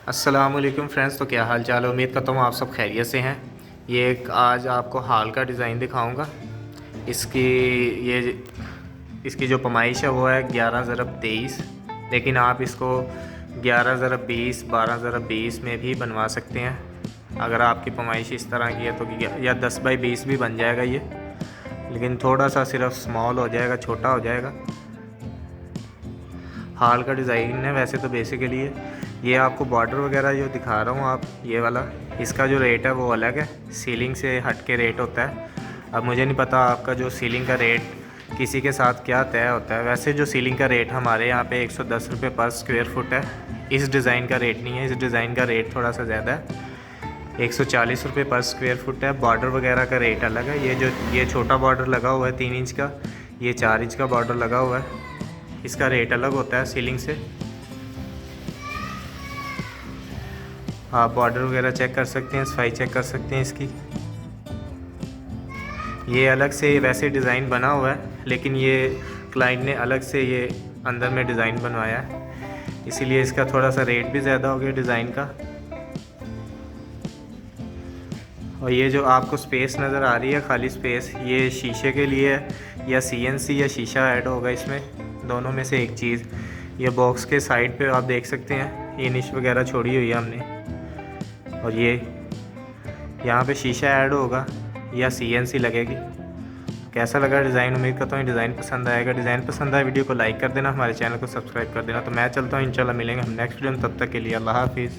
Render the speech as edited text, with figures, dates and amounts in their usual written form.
अस्सलामुअलैकुम फ्रेंड्स। तो क्या हाल चाल है, उम्मीद करता हूँ आप सब खैरियत से हैं। ये एक आज आपको हाल का डिज़ाइन दिखाऊंगा। इसकी ये इसकी जो पमाइश है वो है 11 ज़रब 23, लेकिन आप इसको 11 ज़रब 20 12 ज़रब 20 में भी बनवा सकते हैं। अगर आपकी पमाइश इस तरह की है तो या 10 बाई 20 भी बन जाएगा ये, लेकिन थोड़ा सा सिर्फ स्मॉल हो जाएगा, छोटा हो जाएगा। हाल का डिज़ाइन है वैसे तो बेसिकली ये आपको बॉर्डर वगैरह जो दिखा रहा हूँ आप, ये वाला, इसका जो रेट है वो अलग है, सीलिंग से हट के रेट होता है। अब मुझे नहीं पता आपका जो सीलिंग का रेट किसी के साथ क्या तय होता है। वैसे जो सीलिंग का रेट हमारे यहाँ पे 110 रुपये पर स्क्वायर फुट है। इस डिज़ाइन का रेट नहीं है, इस डिज़ाइन का रेट थोड़ा सा ज़्यादा है, 140 रुपये पर स्क्वायर फुट है। बॉर्डर वगैरह का रेट अलग है। ये छोटा बॉर्डर लगा हुआ है 3 इंच का, ये 4 इंच का बॉर्डर लगा हुआ है, इसका रेट अलग होता है सीलिंग से। आप बॉर्डर वगैरह चेक कर सकते हैं, सफाई चेक कर सकते हैं इसकी। ये अलग से वैसे डिज़ाइन बना हुआ है, लेकिन ये क्लाइंट ने अलग से ये अंदर में डिज़ाइन बनवाया है, इसीलिए इसका थोड़ा सा रेट भी ज़्यादा हो गया डिज़ाइन का। और ये जो आपको स्पेस नज़र आ रही है, खाली स्पेस, ये शीशे के लिए है या CNC या शीशा ऐड होगा इसमें, दोनों में से एक चीज़। ये बॉक्स के साइड पे आप देख सकते हैं, ये निश वगैरह छोड़ी हुई है हमने। और ये यहाँ पे शीशा ऐड होगा या CNC लगेगी। कैसा लगा डिज़ाइन? उम्मीद करता हूँ डिज़ाइन पसंद आएगा। डिज़ाइन पसंद आए वीडियो को लाइक कर देना, हमारे चैनल को सब्सक्राइब कर देना। तो मैं चलता हूँ, इंशाल्लाह मिलेंगे हम नेक्स्ट वीडियो में। तब तक के लिए अल्लाह हाफिज़।